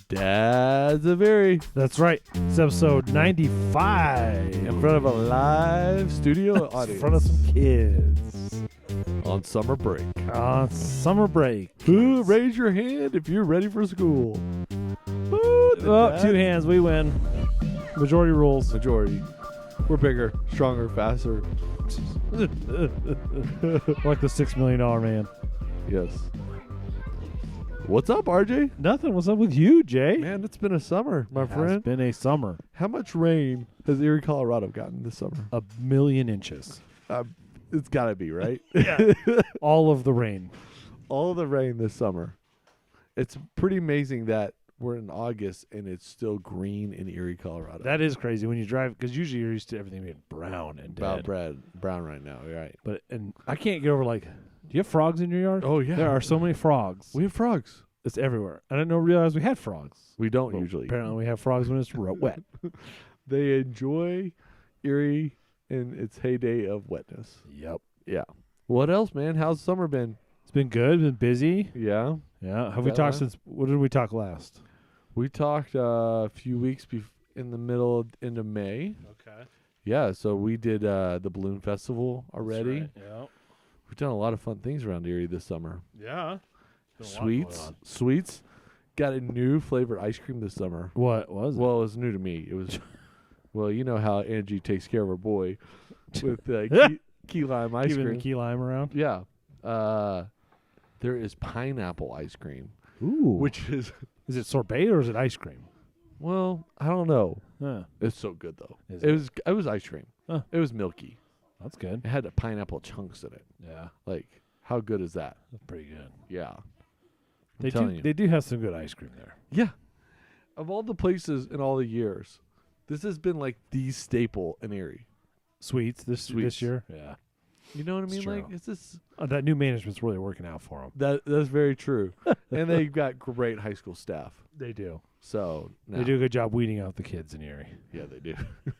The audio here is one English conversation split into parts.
Dad's of Erie. That's right. It's episode 95. In front of a live studio In audience. front of some kids. On summer break. On summer break. Ooh, raise your hand if you're ready for school. Oh, 2 hands. We win. Majority rules. Majority. We're bigger, stronger, faster. Like the $6 million man. Yes. What's up, RJ? Nothing. What's up with you, Jay? Man, it's been a summer, my It has friend. been a summer. How much rain has Erie, Colorado gotten this summer? 1 million inches. It's got to be, right? Yeah. All of the rain. All the rain this summer. It's pretty amazing that we're in August and it's still green in Erie, Colorado. That is crazy when you drive, because usually you're used to everything being brown and dead. Brown right now, you're right. But and I can't get over, like, do you have frogs in your yard? Oh, yeah. There are so many frogs. We have frogs. It's everywhere. I didn't realize we had frogs. We don't But usually. Apparently we have frogs when it's wet. They enjoy Erie in its heyday of wetness. Yep. Yeah. What else, man? How's summer been? It's been good. Been busy. Yeah. Yeah. Have Is we that talked right? since? What did we talk last? We talked a few weeks in the end of May. Okay. Yeah, so we did the Balloon Festival already. Right. Yeah. We've done a lot of fun things around Erie this summer. Yeah. Sweets. Got a new flavored ice cream this summer. What was it? Well, it was new to me. It was, well, you know how Angie takes care of her boy with key lime ice Keeping cream. the key lime around. Yeah. There is pineapple ice cream, Ooh. which is, Is it sorbet or is it ice cream? well, I don't know. Huh. It's so good though. Is It was ice cream. Huh. It was milky. That's good. It had the pineapple chunks in it. Yeah. Like, how good is that? That's pretty good. Yeah. They telling do. you. They do have some good ice cream there. Yeah. Of all the places in all the years, this has been like the staple in Erie. Sweets this Sweets. year. Yeah. You know what I It's mean? true. Like, it's just That new management's really working out for them. that's very true. And they've got great high school staff. They do. So They do a good job weeding out the kids in Erie. Yeah, they do.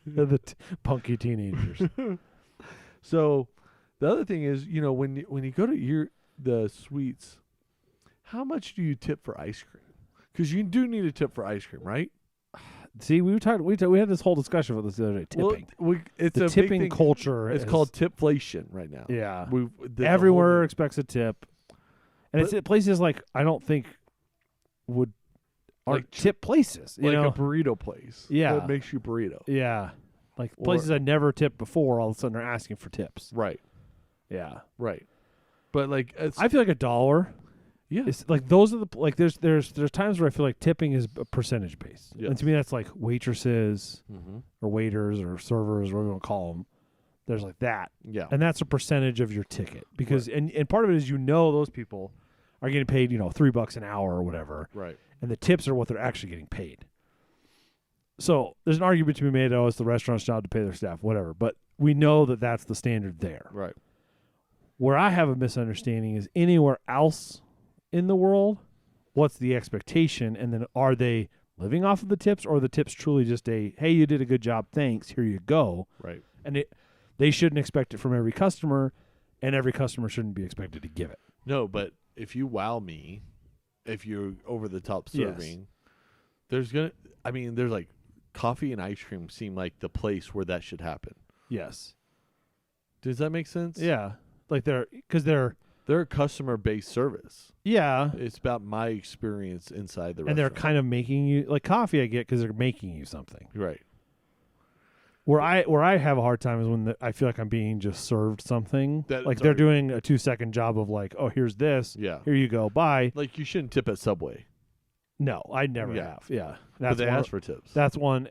The punky teenagers. So the other thing is, you know, when you go to the Sweets, how much do you tip for ice cream? Because you do need a tip for ice cream, right? See, we had this whole discussion about this the other day. Tipping. Well, it's The a tipping big thing. culture. It's is- called tipflation right now. Yeah. Everywhere. Everywhere expects a tip, and But- it's at places like I don't think would are Like tip places. You Like know? a burrito place. Yeah. That makes you burrito. Yeah, like Or- places I never tipped before. All of a sudden, they're asking for tips. Right. Yeah, Right. But like, it's, I feel like $1. yeah. It's like those are the like there's times where I feel like tipping is a percentage based, and Yes. to me that's like waitresses Mm-hmm. or waiters or servers, whatever you want to call them. There's like that, Yeah. and that's a percentage of your ticket because and part of it is those people are getting paid $3 an hour or whatever, Right. and the tips are what they're actually getting paid. So there's an argument to be made. Oh, it's the restaurant's job to pay their staff, whatever. But we know that that's the standard there. Right. Where I have a misunderstanding is anywhere else in the world, what's the expectation? And then are they living off of the tips, or are the tips truly just hey, you did a good job, thanks, here you go? Right. And they shouldn't expect it from every customer, and every customer shouldn't be expected to give it. No, but if you wow me, if you're over the top Yes. serving, there's like coffee and ice cream seem like the place where that should happen. Yes. Does that make sense? Yeah. Like they're They're a customer-based service. yeah. It's about my experience inside the And they're restaurant. kind of making you like coffee. I get because they're making you something. Right. Where I have a hard time is when I feel like I'm being just served something. That Like it's they're already- doing a 2-second job of like, oh, here's this. Yeah. Here you go. Bye. Like you shouldn't tip at Subway. No, I never Yeah. have. Yeah, But they one. ask for tips. That's one.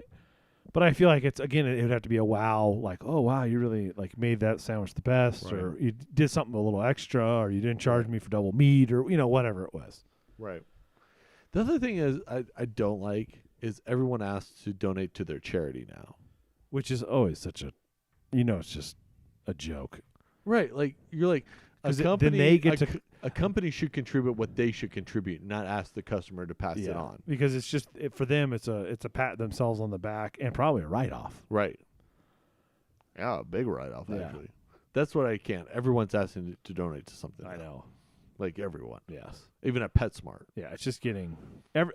But I feel like it's again, it would have to be a wow. Like, oh wow, you really like made that sandwich the best, Right. or you did something a little extra, or you didn't charge me for double meat, or whatever it was. Right. The other thing is I don't like is everyone asks to donate to their charity now. Which is always such a, it's just a joke. Right. Like you're like a 'Cause then company. they get to a company should contribute what they should contribute, not ask the customer to pass it on. because it's just for them. It's a pat themselves on the back and probably a write off. Right. Yeah, a big write off Yeah. actually. That's what I can't. Everyone's asking to donate to something. I now. know. like everyone, Yes. even at PetSmart. Yeah, it's just getting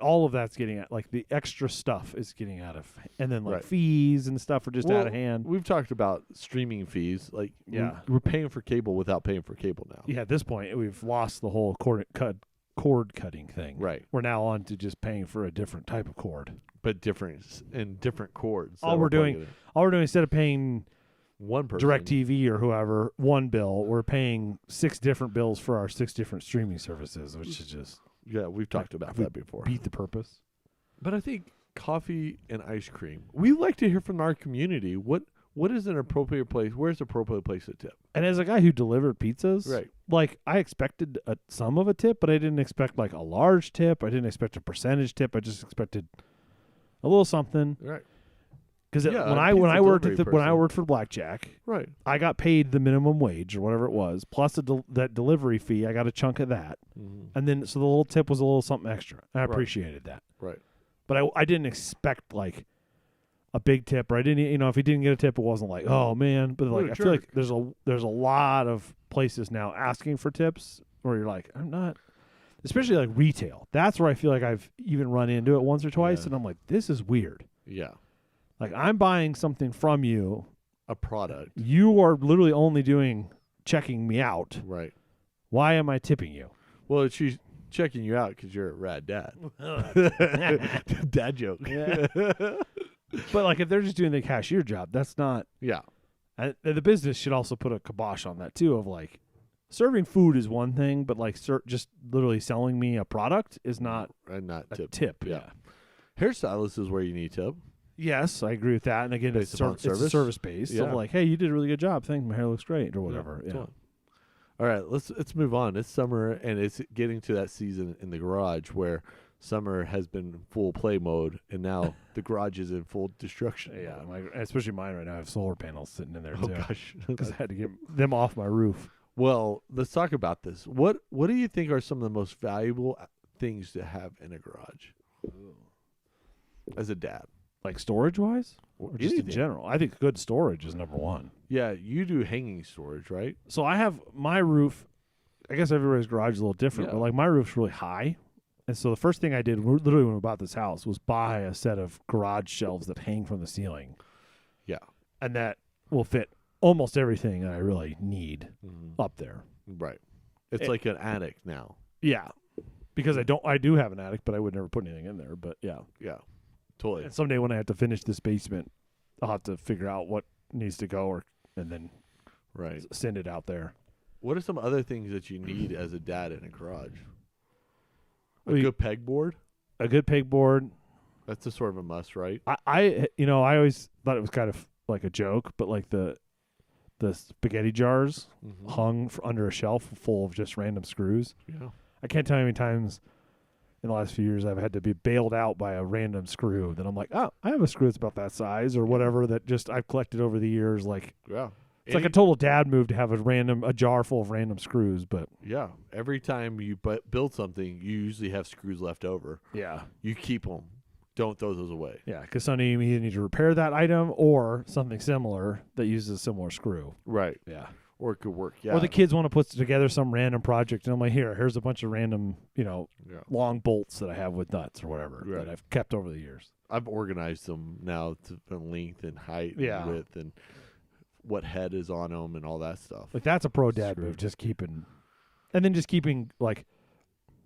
all of that's getting at like the extra stuff is getting out of, and then like Right. fees and stuff are just out of hand. We've talked about streaming fees. Like, Yeah. we're paying for cable without paying for cable now. Yeah, at this point we've lost the whole cord cutting thing. Right. We're now on to just paying for a different type of cord. But different cords. All we're doing instead of paying one person, DirecTV or whoever one bill, we're paying 6 different bills for our 6 different streaming services, which is just Yeah, we've talked about that before. beat the purpose. But I think coffee and ice cream. We like to hear from our community. What is an appropriate place? Where's the appropriate place to tip? And as a guy who delivered pizzas, Right. like I expected some of a tip, but I didn't expect like a large tip. I didn't expect a percentage tip. I just expected a little something. Right. Because Yeah, when a I pizza worked delivery when I person. worked for Blackjack, Right. I got paid the minimum wage or whatever it was, plus that delivery fee. I got a chunk of that, and then so the little tip was a little something extra. And I Right. appreciated that, Right. but I didn't expect like a big tip, or I didn't, if he didn't get a tip, it wasn't like, oh man. But like What a I feel like jerk. there's a lot of places now asking for tips where you're like, I'm not, especially like retail. That's where I feel like I've even run into it once or twice, Yeah. and I'm like, this is weird. Yeah. Like I'm buying something from you. A product. You are literally only checking me out. Right. Why am I tipping you? Well, she's checking you out because you're a rad dad. Dad joke. Yeah. But like if they're just doing the cashier job, that's not. Yeah. The business should also put a kibosh on that too. Of like, serving food is one thing, but like just literally selling me a product is not And not a tip. tip. Yeah. Hairstylist is where you need tip. Yes, I agree with that. And again, Based upon it's a service? service based. So Yeah. like, hey, you did a really good job. Thank you. My hair looks great, or whatever. Yeah. Totally. All right, let's move on. It's summer, and it's getting to that season in the garage where summer has been full play mode, and now the garage is in full destruction. Yeah, especially mine right now. I have solar panels sitting in there Oh too. gosh. Because I had to get them off my roof. Well, let's talk about this. What do you think are some of the most valuable things to have in a garage as a dad? Like storage wise? Or just in Anything. general? I think good storage is number one. Yeah, you do hanging storage, right? So I have my roof. I guess everybody's garage is a little different, Yeah. but like my roof's really high. And so the first thing I did, literally when we bought this house, was buy a set of garage shelves that hang from the ceiling. Yeah. And that will fit almost everything that I really need Mm-hmm. up there. Right. It's It- like an attic now. Yeah. Because I do have an attic, but I would never put anything in there. But yeah. Yeah. Totally. And someday when I have to finish this basement, I'll have to figure out what needs to go and then Right. send it out there. What are some other things that you need as a dad in a garage? A Well, good pegboard? A good pegboard. That's a sort of a must, right? I always thought it was kind of like a joke, but like the spaghetti jars Mm-hmm. hung under a shelf full of just random screws. Yeah. I can't tell you how many times in the last few years I've had to be bailed out by a random screw that I'm like, oh, I have a screw that's about that size or whatever that just I've collected over the years. Like Yeah. it's like a total dad move to have a jar full of random screws, but Yeah. Every time you build something, you usually have screws left over. yeah. You keep them. Don't throw those away. Yeah, because Sonny, you either need to repair that item or something similar that uses a similar screw. Right. Yeah. Or it could work. Yeah. Or the kids want to put together some random project, and I'm like, here's a bunch of random, Yeah. long bolts that I have with nuts or whatever Right. that I've kept over the years. I've organized them now to length and height Yeah. and width and what head is on them and all that stuff. Like that's a pro dad Screw. move, just keeping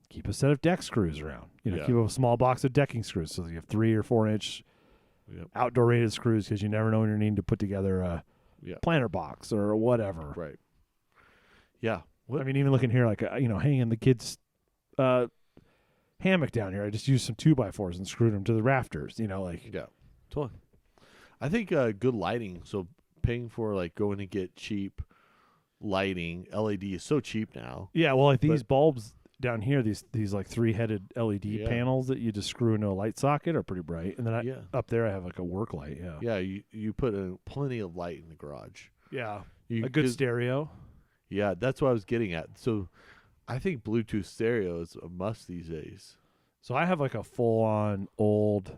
keep a set of deck screws around. Yeah. Keep a small box of decking screws so that you have 3 or 4 inch Yep. outdoor rated screws because you never know when you're needing to put together a Yeah. planter box or whatever. Right. Yeah. I mean, even looking here, like hanging the kids' hammock down here, I just used some 2x4s and screwed them to the rafters. Yeah. Totally. I think good lighting. So paying for going to get cheap lighting. LED is so cheap now. Yeah, well, like these bulbs down here, these like 3-headed LED Yeah. panels that you just screw into a light socket are pretty bright. And then Yeah. up there, I have like a work light. Yeah, Yeah. You put plenty of light in the garage. yeah, You, a good 'cause- stereo. Yeah, that's what I was getting at. So I think Bluetooth stereo is a must these days. So I have like a full-on old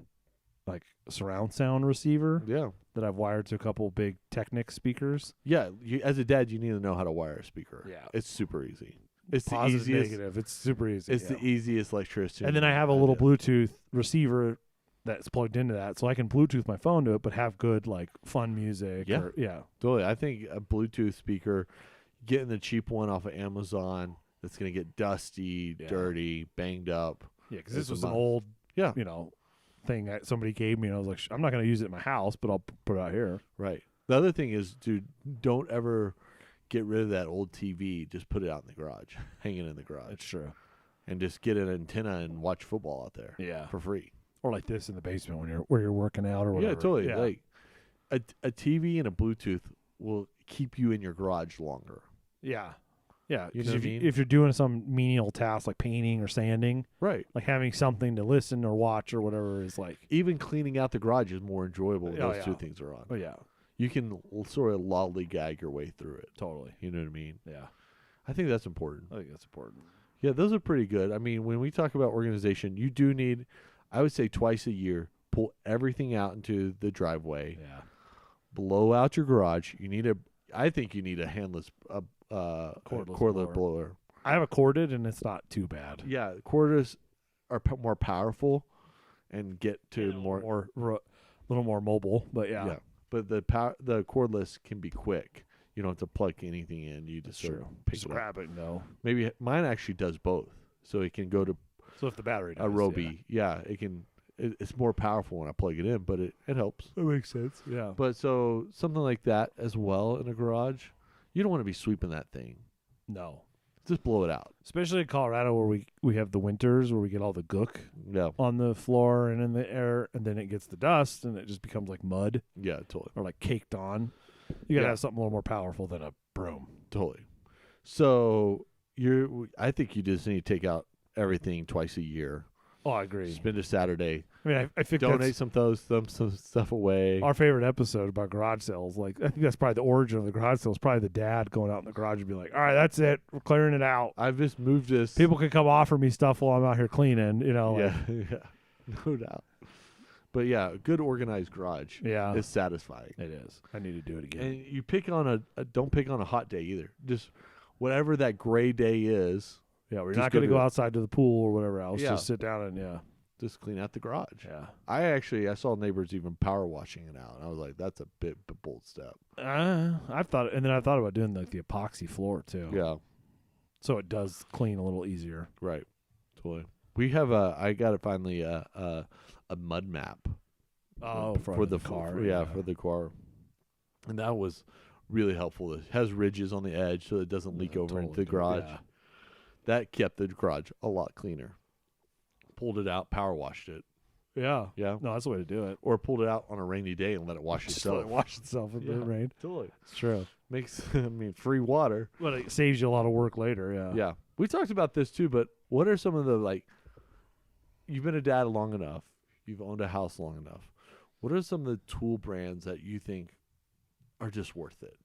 like surround sound receiver Yeah. that I've wired to a couple big Technic speakers. Yeah. As a dad, you need to know how to wire a speaker. Yeah. It's super easy. It's the positive, easiest. negative. It's super easy. It's the easiest electricity. And then I have a little Bluetooth receiver that's plugged into that, so I can Bluetooth my phone to it, but have good like fun music. Yeah. Yeah. Totally. I think a Bluetooth speaker, getting the cheap one off of Amazon that's going to get dusty, dirty, banged up. Yeah, because this It's was a an month. old, Yeah. thing that somebody gave me, and I was like, I'm not going to use it in my house, but I'll put it out here. Right. The other thing is, dude, don't ever get rid of that old TV. Just put it out in the garage, hang it in the garage, It's true. and just get an antenna and watch football out there Yeah. for free. Or like this in the basement where you're working out or whatever. Yeah, totally. Yeah. Like a TV and a Bluetooth will keep you in your garage longer. Yeah. Yeah. You 'Cause know if, what I mean? if you're doing some menial task like painting or sanding, Right. like having something to listen or watch or whatever is like, Even cleaning out the garage is more enjoyable when Oh, those two yeah. things are on. oh yeah, You can sort of lollygag your way through it. totally. You know what I mean? Yeah. I think that's important. I think that's important. Yeah, those are pretty good. I mean, when we talk about organization, you do need, I would say twice a year, pull everything out into the driveway, Yeah. blow out your garage. I think you need a handless Cordless blower. I have a corded and it's not too bad. Yeah, cordless are more powerful and get to And a more. little more mobile, but yeah. But the cordless can be quick. You don't have to plug anything in. You just sort of pick Just it up. grab it and go. Maybe mine actually does both, so it can go to So if the battery dies, a Roby. Yeah, it can. It's more powerful when I plug it in, but it helps. That makes sense. Yeah. But so something like that as well in a garage, you don't want to be sweeping that thing. No. Just blow it out. Especially in Colorado where we have the winters where we get all the gook Yeah, on the floor and in the air, and then it gets the dust and it just becomes like mud yeah, totally, or like caked on. You gotta Yeah. have something a little more powerful than a broom. totally. So I think you just need to take out everything twice a year. Oh, I agree. Spend a Saturday. I mean, I think Donate that's some stuff away. our favorite episode about garage sales. Like, I think that's probably the origin of the garage sales. Probably the dad going out in the garage and be like, "All right, that's it. We're clearing it out. I've just moved this. People can come offer me stuff while I'm out here cleaning." You know, yeah, yeah, no doubt. But yeah, a good organized garage yeah, is satisfying. it is. I need to do it again. And you pick on don't pick on a hot day either. Just whatever that gray day is, Yeah, we're just not go going to do go it. outside to the pool or whatever else. Yeah. Just sit down and just clean out the garage. yeah. I saw neighbors even power washing it out, and I was like, that's a bit bold step. I've thought, and then I thought about doing like the epoxy floor too. Yeah, So it does clean a little easier. right. Totally. We have I got it finally a mud map. Oh, for the car. for the car, and that was really helpful. It has ridges on the edge so it doesn't leak over into the garage. Yeah. That kept the garage a lot cleaner. Pulled it out, power washed it. Yeah. Yeah. No, that's the way to do it. Or pulled it out on a rainy day and let it wash Just let itself. it wash itself in the Yeah. rain. Totally. It's true. Makes free water. But it saves you a lot of work later. Yeah. Yeah. We talked about this too, but what are some of the you've been a dad long enough, you've owned a house long enough. What are some of the tool brands that you think are just worth it?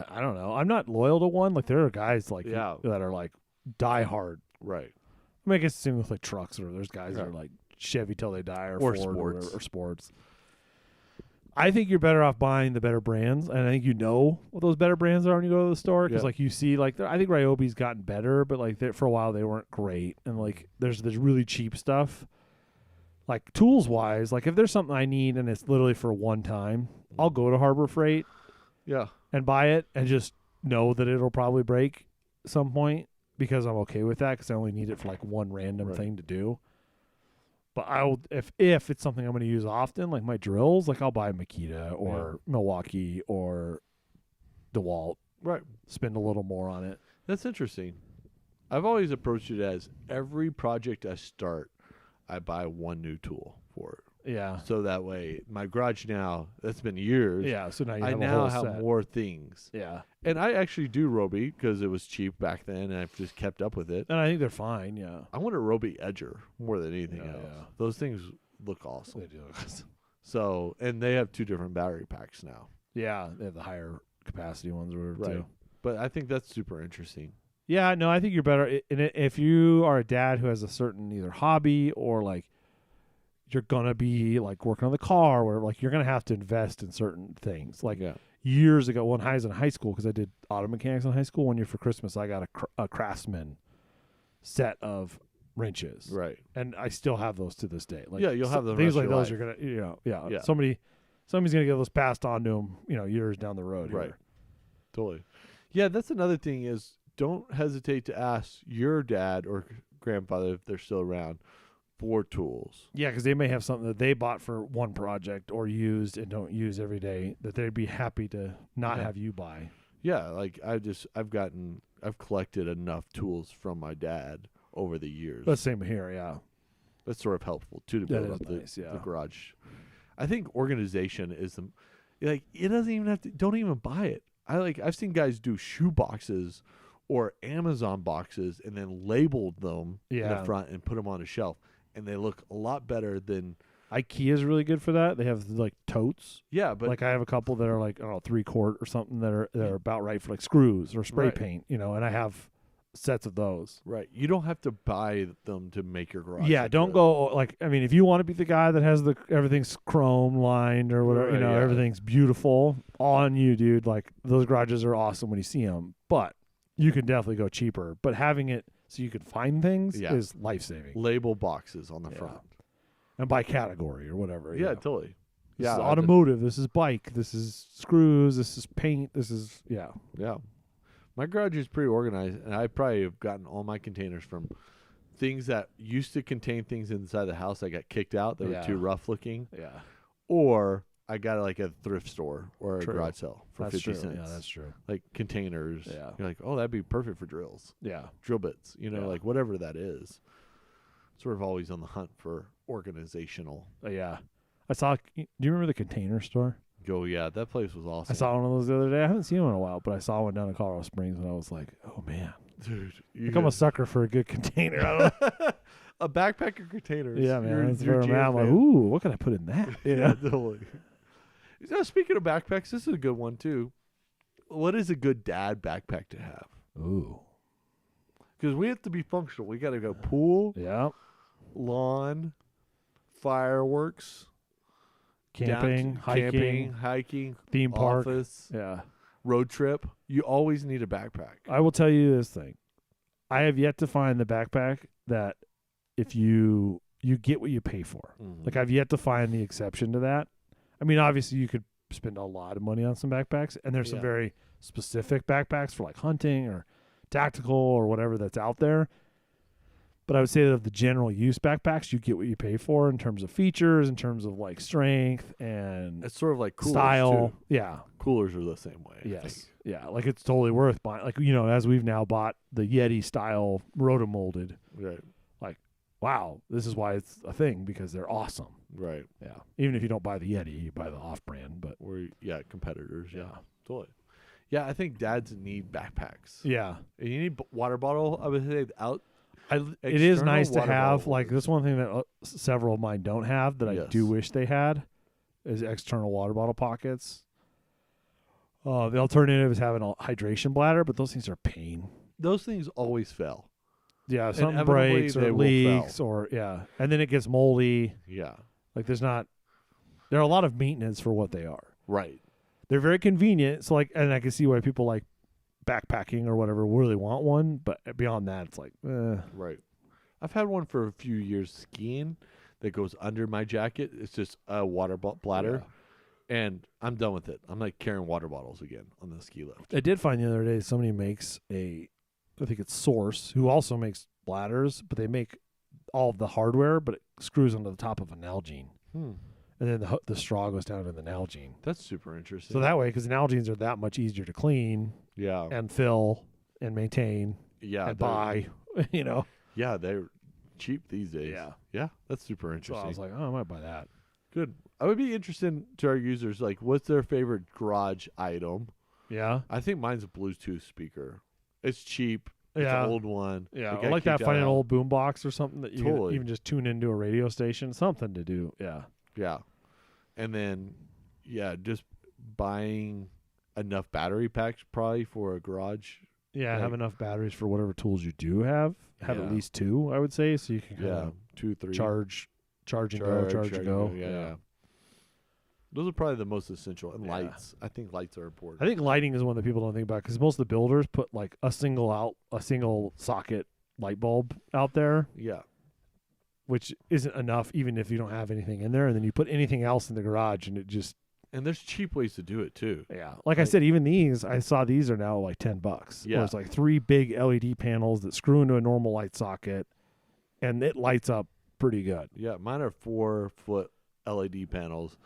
I don't know. I'm not loyal to one. Like there are guys like Yeah. that are like die hard. Right. I mean, I guess it's the same with like trucks or there's guys that Yeah. are like Chevy till they die or Or Ford sports. or sports. I think you're better off buying the better brands, and I think you know what those better brands are when you go to the store because Yeah. like you see like I think Ryobi's gotten better, but like for a while they weren't great, and like there's really cheap stuff. Like tools wise, like if there's something I need and it's literally for one time, I'll go to Harbor Freight Yeah. and buy it and just know that it'll probably break at some point because I'm okay with that because I only need it for like one random Right. thing to do. But I'll if it's something I'm going to use often, like my drills, like I'll buy Makita or Milwaukee or DeWalt. Right. Spend a little more on it. That's interesting. I've always approached it as every project I start, I buy one new tool for it. Yeah. So that way, my garage now, that's been years. Yeah. So now you I have a now whole have set. more things. Yeah. And I actually do Roby because it was cheap back then, and I've just kept up with it. And I think they're fine. Yeah. I want a Roby Edger more than anything Yeah, else. yeah. Those things look awesome. They do. So, and they have 2 different battery packs now. Yeah. They have the higher capacity ones or whatever Right. too. But I think that's super interesting. Yeah, no, I think you're better. And if you are a dad who has a certain either hobby or like you're gonna be like working on the car, where like you're gonna have to invest in certain things. Like Yeah. years ago when I was in high school, because I did auto mechanics in high school. One year for Christmas, I got a Craftsman set of wrenches, Right. and I still have those to this day. Like, Yeah, you'll have them things rest like of your those life. are gonna, Yeah. somebody's gonna get those passed on to them, years down the road. Right. Here. Totally. Yeah, that's another thing is don't hesitate to ask your dad or grandfather if they're still around for tools. Yeah, because they may have something that they bought for one project or used and don't use every day that they'd be happy to not Yeah. have you buy. Yeah, like I've collected enough tools from my dad over the years. But same here, yeah. That's sort of helpful too to That build is up nice, yeah. the garage. I think organization is like it doesn't even have to. Don't even buy it. I've seen guys do shoe boxes or Amazon boxes and then labeled them in Yeah. the front and put them on a shelf, and they look a lot better than IKEA's really good for that. They have like totes. but Like I have a couple that are like, I don't know, 3-quart or something that are about right for like screws or spray Right. paint, and I have sets of those. right. You don't have to buy them to make your garage. Yeah, look don't good. go if you want to be the guy that has everything's chrome lined or whatever, Right, yeah. everything's beautiful, on you, dude. Like those garages are awesome when you see them, but you can definitely go cheaper. But having it so you can find things Yeah. is life-saving. label boxes on the Yeah. front. And by category or whatever. Yeah, totally. This Yeah, is I just- automotive. This is bike. This is screws. This is paint. This is Yeah. My garage is pretty organized, and I probably have gotten all my containers from things that used to contain things inside the house that got kicked out that Yeah. were too rough looking, yeah. or I got it like at a thrift store or a True. garage sale for That's 50 true. cents. Yeah, that's true. Like containers. Yeah. You're like, oh, that'd be perfect for drills, Yeah. drill bits, Yeah. like whatever that is. Sort of always on the hunt for organizational. Yeah. I saw. Do you remember the Container Store? Go, yeah, that place was awesome. I saw one of those the other day. I haven't seen one in a while, but I saw one down in Colorado Springs, and I was like, "Oh man, Dude, I'm a sucker for a good container." I don't know. a backpacker containers. Yeah, man. You're- That's you're where I'm jam at. I'm like, fan. ooh, what can I put in that? Yeah, totally. Speaking of backpacks, this is a good one too. What is a good dad backpack to have? Ooh. Because we have to be functional. We got to go pool, Yeah. lawn, fireworks, Camping, hiking, theme park. office, Yeah. road trip. You always need a backpack. I will tell you this thing. I have yet to find the backpack that if you get what you pay for. Mhm. Like I've yet to find the exception to that. I mean, obviously you could spend a lot of money on some backpacks, and there's some Yeah. very specific backpacks for like hunting or tactical or whatever that's out there. But I would say that of the general use backpacks, you get what you pay for in terms of features, in terms of like strength and It's sort of like coolers style. too. Yeah. Coolers are the same way. I Yes. think. Yeah. Like it's totally worth buying. Like, as we've now bought the Yeti style rotomolded. Right. Wow, this is why it's a thing, because they're awesome. Right. Yeah. Even if you don't buy the Yeti, you buy the off brand. But Competitors. Yeah. yeah. Totally. Yeah, I think dads need backpacks. Yeah. And you need water bottle. I would say It is external nice to water have, bottle like, is- this one thing that several of mine don't have that I do Yes. wish they had is external water bottle pockets. The alternative is having a hydration bladder, but those things are a pain. Those things always fail. Yeah, something Inevitably, breaks they or will leaks fail. or, yeah. And then it gets moldy. Yeah. Like, there are a lot of maintenance for what they are. Right. They're very convenient. So, like, and I can see why people like backpacking or whatever really want one. But beyond that, it's like, Right. I've had one for a few years skiing that goes under my jacket. It's just a water bladder. And I'm done with it. I'm like carrying water bottles again on the ski lift. I did find the other day somebody makes I think it's Source, who also makes bladders, but they make all of the hardware, but it screws onto the top of a Nalgene. And then the straw goes down to the Nalgene. That's super interesting. So that way, because Nalgenes are that much easier to clean yeah. and fill and maintain Yeah. and they're- buy, Yeah, they're cheap these days. Yeah. Yeah, that's super So interesting. I was like, oh, I might buy that. Good. I would be interested to our users, like, what's their favorite garage item? Yeah. I think mine's a Bluetooth speaker. It's cheap. It's Yeah. an old one. Yeah. It I got like that kicked finding an out. old boom box or something that you can Totally. even just tune into a radio station. Something to do. Yeah. Yeah. And then, just buying enough battery packs probably for a garage. Yeah, Like- have enough batteries for whatever tools you do have. Have Yeah. at least 2, I would say, so you can kind Yeah. of 2, 3. charge and go. Yeah. Those are probably the most essential. And Yeah. lights. I think lights are important. I think lighting is one that people don't think about because most of the builders put like a single socket light bulb out there, Yeah. which isn't enough even if you don't have anything in there. And then you put anything else in the garage and it just, And there's cheap ways to do it too. yeah. Like I Like- said, even these, I saw these are now like $10. Yeah. Where it's like 3 big LED panels that screw into a normal light socket and it lights up pretty good. Yeah. Mine are 4-foot LED panels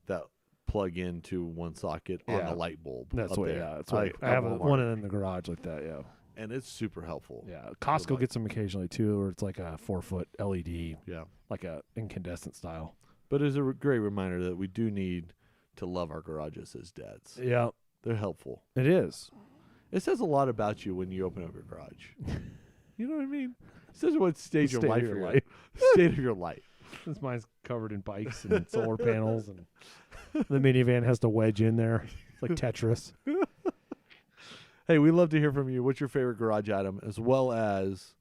that plug into one socket on Yeah. the light bulb. That's up what, there. yeah. That's what I have one in the garage like that, yeah. And it's super helpful. Yeah. Costco like- gets them occasionally too, where it's like a 4-foot LED, Yeah. like a incandescent style. But it's a great reminder that we do need to love our garages as dads. Yeah, They're helpful. it is. It says a lot about you when you open up your garage. You know what I mean? It says what stage of State of life your you're in. life. State of your life. Since mine's covered in bikes and solar panels, and the minivan has to wedge in there. It's like Tetris. Hey, we'd love to hear from you. What's your favorite garage item, as well as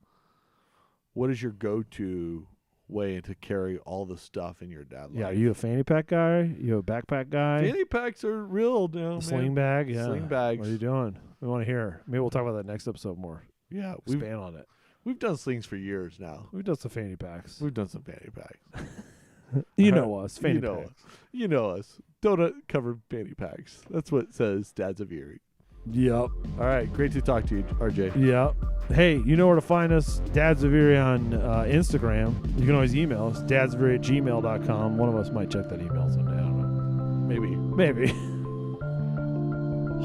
what is your go-to way to carry all the stuff in your dad life? Yeah, are you a fanny pack guy? You a backpack guy? Fanny packs are real now, man. Sling bag? Yeah. Sling bags. What are you doing? We want to hear. Maybe we'll talk about that next episode more. Yeah, Expand on it. we've done slings for years now. We've done some fanny packs. We've done some fanny packs. You know us, fanny you know packs. us. You know us. Donut covered fanny packs. That's what it says Dads of Erie. Yep. All right, great to talk to you, RJ. Yep. Hey, you know where to find us. Dads of Erie on Instagram. You can always email us. dadsoferie@gmail.com. One of us might check that email someday. I don't know. Maybe. Maybe.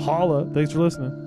Holla. Thanks for listening.